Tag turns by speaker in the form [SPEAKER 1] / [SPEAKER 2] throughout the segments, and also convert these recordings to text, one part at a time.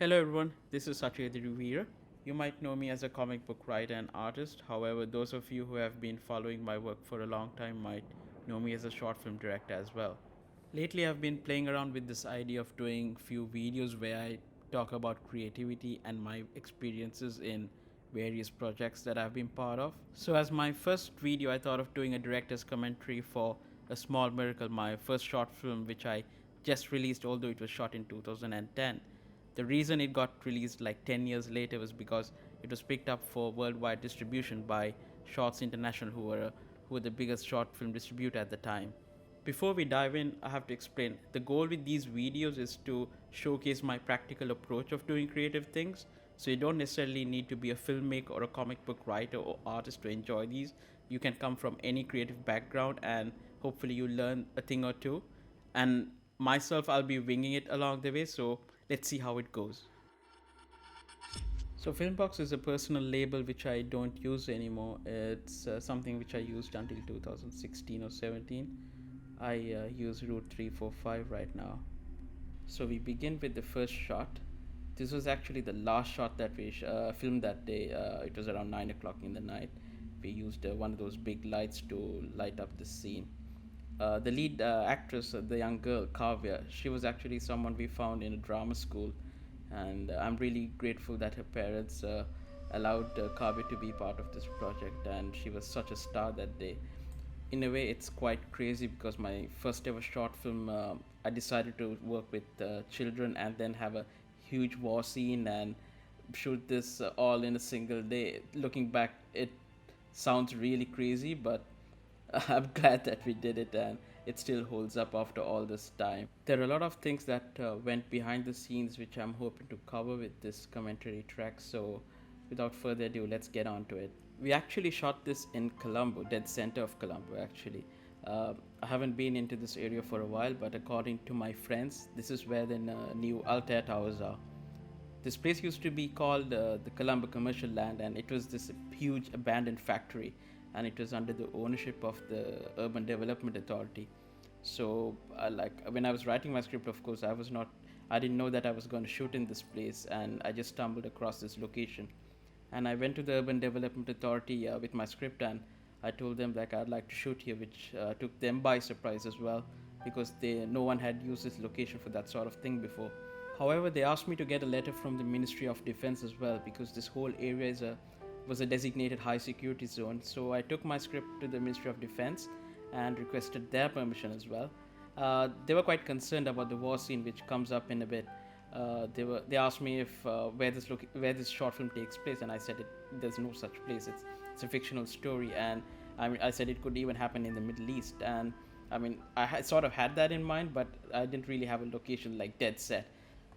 [SPEAKER 1] Hello everyone, this is Satya Ruvira. You might know me as a comic book writer and artist. However, those of you who have been following my work for a long time might know me as a short film director as well. Lately, I've been playing around with this idea of doing few videos where I talk about creativity and my experiences in various projects that I've been part of. So, as my first video, I thought of doing a director's commentary for A Small Miracle, my first short film, which I just released, although it was shot in 2010. The reason it got released like 10 years later was because it was picked up for worldwide distribution by Shorts International, who were the biggest short film distributor at the time. Before we dive in, I have to explain the goal with these videos is to showcase my practical approach of doing creative things. So, you don't necessarily need to be a filmmaker or a comic book writer or artist to enjoy these. You can come from any creative background and hopefully you learn a thing or two. And myself, I'll be winging it along the way. So, let's see how it goes. So Filmbox is a personal label which I don't use anymore. It's something which I used until 2016 or 17. I use Route 345 right now. So we begin with the first shot. This was actually the last shot that we filmed that day. It was around 9 o'clock in the night. We used one of those big lights to light up the scene. The lead actress, the young girl, Kavya, she was actually someone we found in a drama school. And I'm really grateful that her parents allowed Kavya to be part of this project. And she was such a star that day. In a way, it's quite crazy because my first ever short film, I decided to work with children and then have a huge war scene and shoot this all in a single day. Looking back, it sounds really crazy, but I'm glad that we did it and it still holds up after all this time. There are a lot of things that went behind the scenes which I'm hoping to cover with this commentary track. So, without further ado, let's get on to it. We actually shot this in Colombo, dead center of Colombo, actually. I haven't been into this area for a while, but according to my friends, this is where the new Altair Towers are. This place used to be called the Colombo Commercial Land, and it was this huge abandoned factory, and it was under the ownership of the Urban Development Authority. So, like when I was writing my script, of course, I didn't know that I was going to shoot in this place, and I just stumbled across this location. And I went to the Urban Development Authority with my script, and I told them like I'd like to shoot here, which took them by surprise as well, because no one had used this location for that sort of thing before. However, they asked me to get a letter from the Ministry of Defense as well because this whole area was a designated high security zone. So I took my script to the Ministry of Defense and requested their permission as well. They were quite concerned about the war scene, which comes up in a bit. They asked me if where this short film takes place, and I said there's no such place. It's a fictional story, and I said it could even happen in the Middle East. And I sort of had that in mind, but I didn't really have a location like dead set.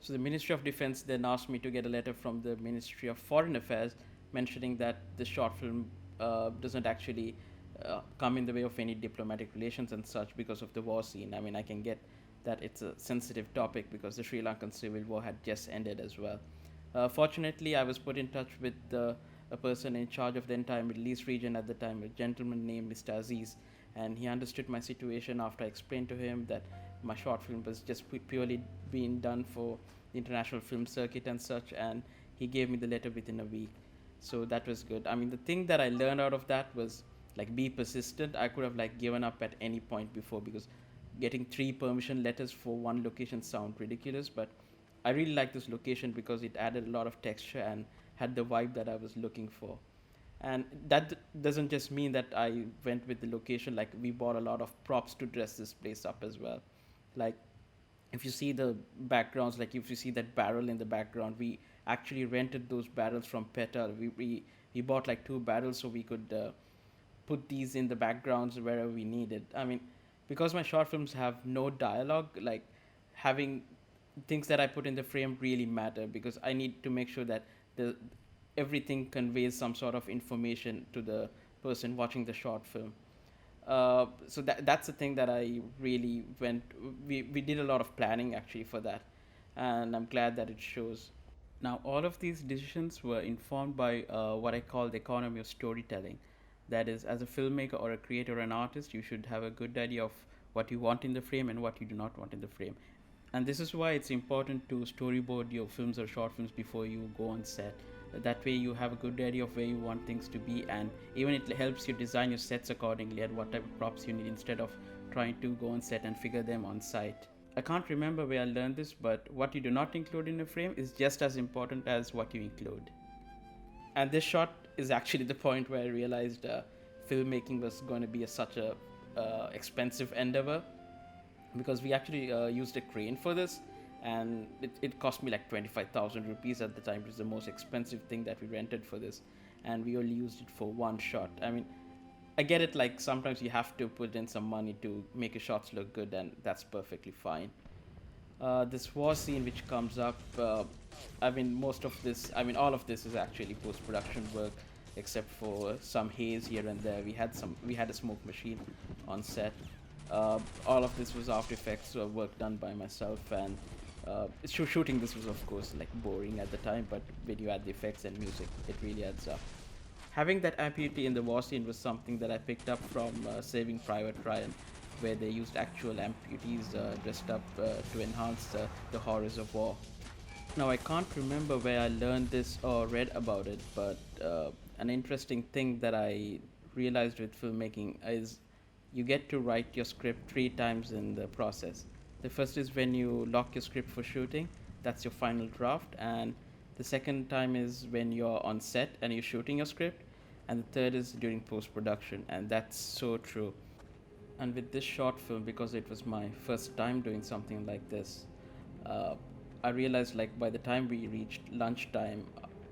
[SPEAKER 1] So the Ministry of Defense then asked me to get a letter from the Ministry of Foreign Affairs mentioning that the short film doesn't actually come in the way of any diplomatic relations and such because of the war scene. I can get that it's a sensitive topic because the Sri Lankan civil war had just ended as well. Fortunately, I was put in touch with a person in charge of the entire Middle East region at the time, a gentleman named Mr. Aziz, and he understood my situation after I explained to him that my short film was just purely being done for the international film circuit and such, and he gave me the letter within a week. So that was good. The thing that I learned out of that was like be persistent. I could have like given up at any point before because getting three permission letters for one location sound ridiculous, but I really like this location because it added a lot of texture and had the vibe that I was looking for. And that doesn't just mean that I went with the location, like we bought a lot of props to dress this place up as well. Like if you see the backgrounds, like if you see that barrel in the background, we actually rented those barrels from Petal. We bought like two barrels so we could put these in the backgrounds wherever we needed. Because my short films have no dialogue, like having things that I put in the frame really matter because I need to make sure that the everything conveys some sort of information to the person watching the short film. So that's the thing that I really went. We did a lot of planning actually for that, and I'm glad that it shows. Now, all of these decisions were informed by what I call the economy of storytelling. That is, as a filmmaker or a creator or an artist, you should have a good idea of what you want in the frame and what you do not want in the frame. And this is why it's important to storyboard your films or short films before you go on set. That way you have a good idea of where you want things to be, and even it helps you design your sets accordingly and what type of props you need instead of trying to go on set and figure them on site. I can't remember where I learned this, but what you do not include in a frame is just as important as what you include. And this shot is actually the point where I realized filmmaking was going to be such a expensive endeavor, because we actually used a crane for this, and it cost me like 25,000 rupees at the time. It was the most expensive thing that we rented for this, and we only used it for one shot. I mean, I get it, like sometimes you have to put in some money to make your shots look good, and that's perfectly fine. This war scene which comes up, most of this, all of this is actually post-production work, except for some haze here and there. We had a smoke machine on set. All of this was After Effects work done by myself, and shooting this was of course like boring at the time, but when you add the effects and music, it really adds up. Having that amputee in the war scene was something that I picked up from Saving Private Ryan, where they used actual amputees dressed up to enhance the horrors of war. Now, I can't remember where I learned this or read about it, but an interesting thing that I realized with filmmaking is you get to write your script three times in the process. The first is when you lock your script for shooting, that's your final draft, and the second time is when you're on set and you're shooting your script, and the third is during post production, and that's so true. And with this short film, because it was my first time doing something like this, uh, I realized like by the time we reached lunchtime,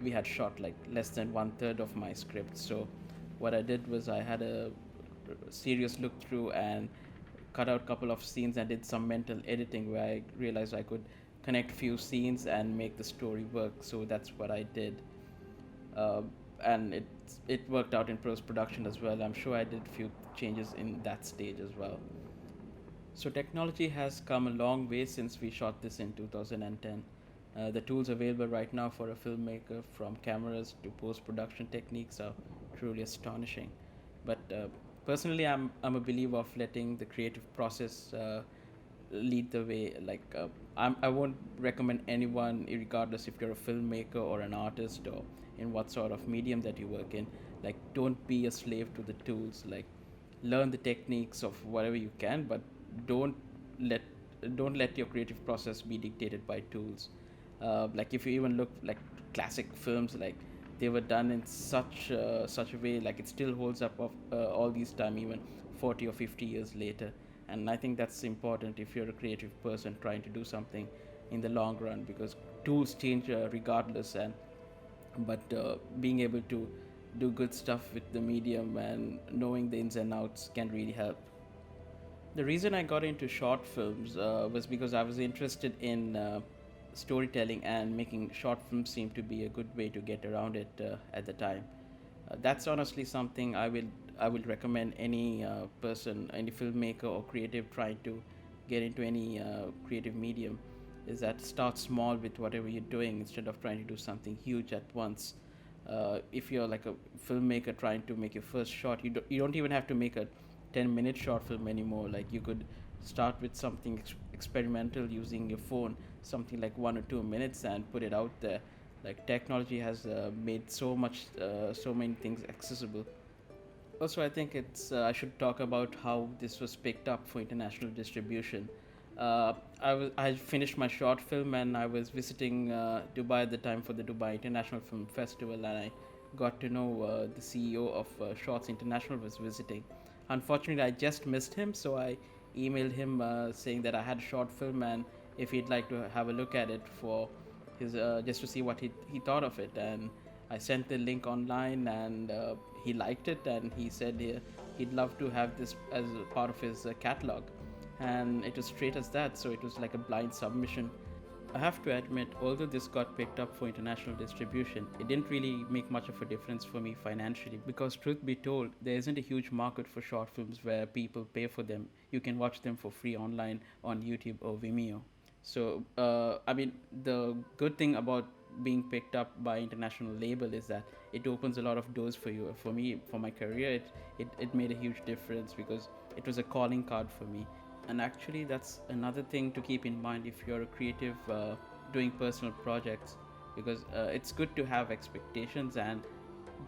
[SPEAKER 1] we had shot like less than one third of my script. So what I did was I had a serious look through and cut out a couple of scenes and did some mental editing where I realized I could connect few scenes and make the story work. So that's what I did, uh, and it worked out in post production as well. I'm sure I did a few changes in that stage as well. So technology has come a long way since we shot this in 2010. The tools available right now for a filmmaker, from cameras to post-production techniques, are truly astonishing. But personally, I'm a believer of letting the creative process lead the way. I won't recommend anyone, regardless if you're a filmmaker or an artist or in what sort of medium that you work in. Like, don't be a slave to the tools. Like, learn the techniques of whatever you can, but don't let don't let your creative process be dictated by tools. Like, if you even look like classic films, like they were done in such a way, like it still holds up of all these time, even 40 or 50 years later. And I think that's important if you're a creative person trying to do something in the long run, because tools change regardless, and but being able to do good stuff with the medium and knowing the ins and outs can really help. The reason I got into short films was because I was interested in storytelling, and making short films seemed to be a good way to get around it at the time. That's honestly something I will recommend any person, any filmmaker or creative trying to get into any creative medium, is that start small with whatever you're doing instead of trying to do something huge at once. If you're like a filmmaker trying to make your first short, you don't even have to make a 10-minute short film anymore. Like, you could start with something experimental using your phone, something like 1 or 2 minutes, and put it out there. Like, technology has made so many things accessible. Also, I think I should talk about how this was picked up for international distribution. I finished my short film, and I was visiting Dubai at the time for the Dubai International Film Festival, and I got to know the CEO of Shorts International was visiting. Unfortunately, I just missed him, so I emailed him saying that I had a short film, and if he'd like to have a look at it for his just to see what he thought of it. And I sent the link online, and he liked it, and he said he'd love to have this as a part of his catalog. And it was straight as that, so it was like a blind submission. I have to admit, although this got picked up for international distribution, it didn't really make much of a difference for me financially, because, truth be told, there isn't a huge market for short films where people pay for them. You can watch them for free online on YouTube or Vimeo. So, the good thing about being picked up by international label is that it opens a lot of doors for you. For me, for my career, it made a huge difference, because it was a calling card for me. And actually, that's another thing to keep in mind if you're a creative doing personal projects, because it's good to have expectations and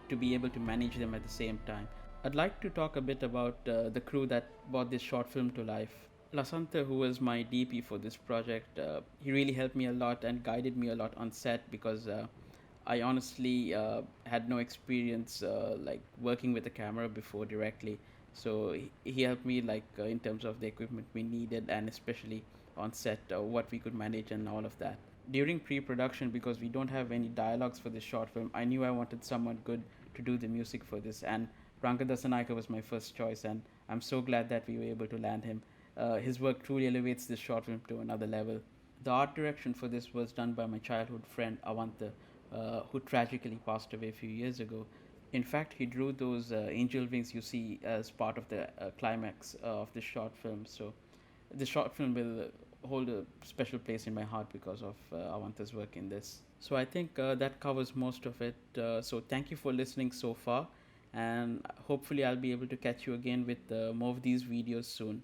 [SPEAKER 1] to be able to manage them at the same time. I'd like to talk a bit about the crew that brought this short film to life. Lasanta, who was my DP for this project, he really helped me a lot and guided me a lot on set, because I honestly had no experience like working with the camera before directly. So he helped me like in terms of the equipment we needed, and especially on set what we could manage and all of that. During pre-production, because we don't have any dialogues for this short film, I knew I wanted someone good to do the music for this, and Rankadasan Naika was my first choice, and I'm so glad that we were able to land him. His work truly elevates this short film to another level. The art direction for this was done by my childhood friend Avanta, who tragically passed away a few years ago. In fact, he drew those angel wings you see as part of the climax of the short film. So, the short film will hold a special place in my heart because of Avanta's work in this. So, I think that covers most of it. So, thank you for listening so far, and hopefully, I'll be able to catch you again with more of these videos soon.